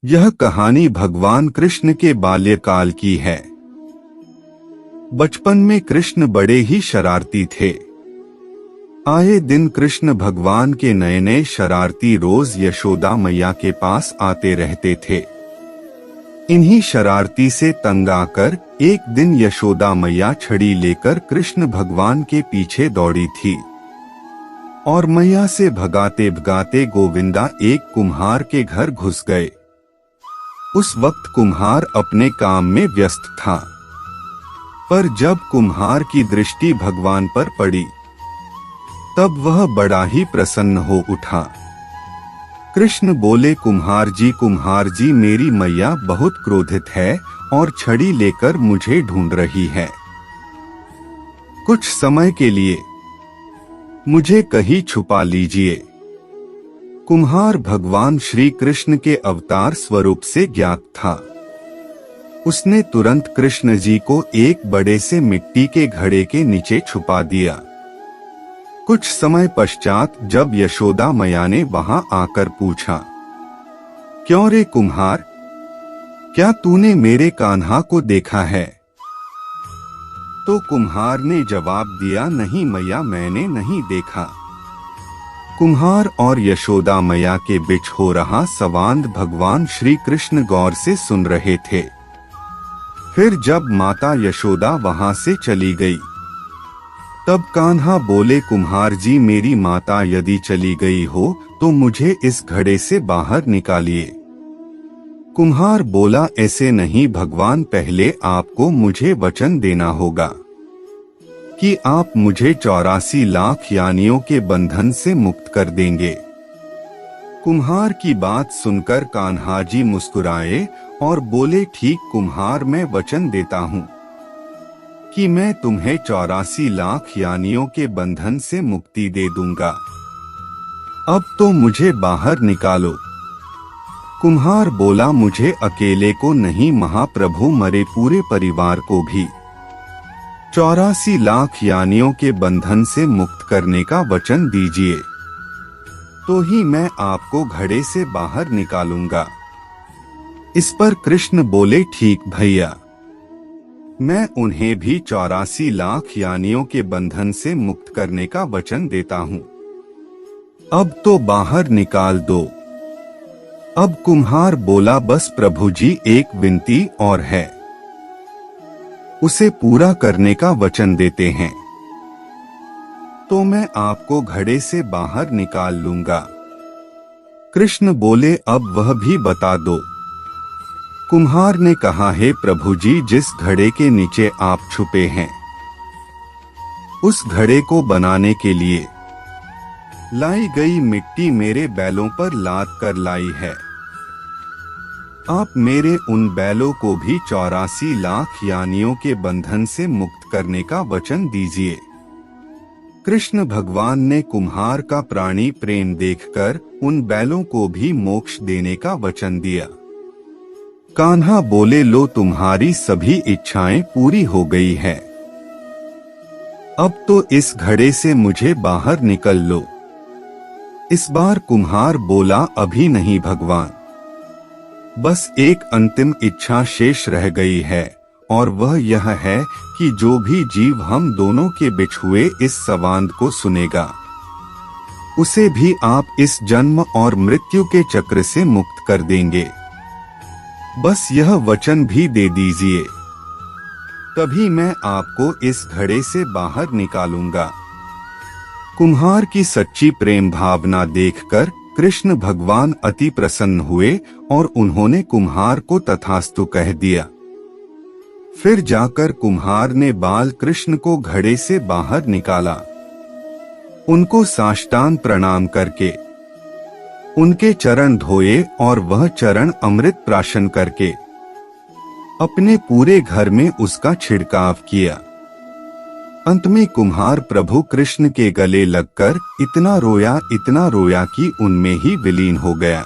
यह कहानी भगवान कृष्ण के बाल्यकाल की है। बचपन में कृष्ण बड़े ही शरारती थे। आए दिन कृष्ण भगवान के नए नए शरारती रोज यशोदा मैया के पास आते रहते थे। इन्हीं शरारती से तंग आकर एक दिन यशोदा मैया छड़ी लेकर कृष्ण भगवान के पीछे दौड़ी थी और मैया से भगाते भगाते गोविंदा एक कुम्हार के घर घुस गए। उस वक्त कुम्हार अपने काम में व्यस्त था, पर जब कुम्हार की दृष्टि भगवान पर पड़ी तब वह बड़ा ही प्रसन्न हो उठा। कृष्ण बोले, कुम्हार जी, मेरी मैया बहुत क्रोधित है और छड़ी लेकर मुझे ढूंढ रही है। कुछ समय के लिए मुझे कहीं छुपा लीजिए। कुम्हार भगवान श्री कृष्ण के अवतार स्वरूप से ज्ञात था। उसने तुरंत कृष्ण जी को एक बड़े से मिट्टी के घड़े के नीचे छुपा दिया। कुछ समय पश्चात जब यशोदा मैया ने वहां आकर पूछा, क्यों रे कुम्हार, क्या तूने मेरे कान्हा को देखा है? तो कुम्हार ने जवाब दिया, नहीं मैया, मैंने नहीं देखा। कुम्हार और यशोदा मैया के बीच हो रहा संवाद भगवान श्री कृष्ण गौर से सुन रहे थे। फिर जब माता यशोदा वहां से चली गई तब कान्हा बोले, कुम्हार जी, मेरी माता यदि चली गई हो तो मुझे इस घड़े से बाहर निकालिए। कुम्हार बोला, ऐसे नहीं, भगवान पहले आपको मुझे वचन देना होगा कि आप मुझे 84 लाख यानियों के बंधन से मुक्त कर देंगे। कुम्हार की बात सुनकर कान्हा जी मुस्कुराए और बोले, ठीक कुम्हार, मैं वचन देता हूँ कि मैं तुम्हें 84 लाख यानियों के बंधन से मुक्ति दे दूंगा। अब तो मुझे बाहर निकालो। कुम्हार बोला, मुझे अकेले को नहीं महाप्रभु, मरे पूरे परिवार को भी 84 लाख यानियों के बंधन से मुक्त करने का वचन दीजिए, तो ही मैं आपको घड़े से बाहर निकालूंगा। इस पर कृष्ण बोले, ठीक भैया, मैं उन्हें भी 84 लाख यानियों के बंधन से मुक्त करने का वचन देता हूँ। अब तो बाहर निकाल दो। अब कुम्हार बोला, बस प्रभु जी, एक विनती और है, उसे पूरा करने का वचन देते हैं तो मैं आपको घड़े से बाहर निकाल लूंगा। कृष्ण बोले, अब वह भी बता दो। कुम्हार ने कहा, हे प्रभु जी, जिस घड़े के नीचे आप छुपे हैं उस घड़े को बनाने के लिए लाई गई मिट्टी मेरे बैलों पर लाद कर लाई है। आप मेरे उन बैलों को भी 84 लाख यानियों के बंधन से मुक्त करने का वचन दीजिए। कृष्ण भगवान ने कुम्हार का प्राणी प्रेम देखकर उन बैलों को भी मोक्ष देने का वचन दिया। कान्हा बोले, लो तुम्हारी सभी इच्छाएं पूरी हो गई है। अब तो इस घड़े से मुझे बाहर निकल लो। इस बार कुम्हार बोला, अभी नहीं भगवान, बस एक अंतिम इच्छा शेष रह गई है और वह यह है कि जो भी जीव हम दोनों के बीच हुए इस संवाद को सुनेगा उसे भी आप इस जन्म और मृत्यु के चक्र से मुक्त कर देंगे। बस यह वचन भी दे दीजिए, तभी मैं आपको इस घड़े से बाहर निकालूंगा। कुम्हार की सच्ची प्रेम भावना देखकर कृष्ण भगवान अति प्रसन्न हुए और उन्होंने कुम्हार को तथास्तु कह दिया। फिर जाकर कुम्हार ने बाल कृष्ण को घड़े से बाहर निकाला। उनको साष्टांग प्रणाम करके उनके चरण धोए और वह चरण अमृत प्राशन करके अपने पूरे घर में उसका छिड़काव किया। अंत में कुम्हार प्रभु कृष्ण के गले लगकर इतना रोया कि उनमें ही विलीन हो गया।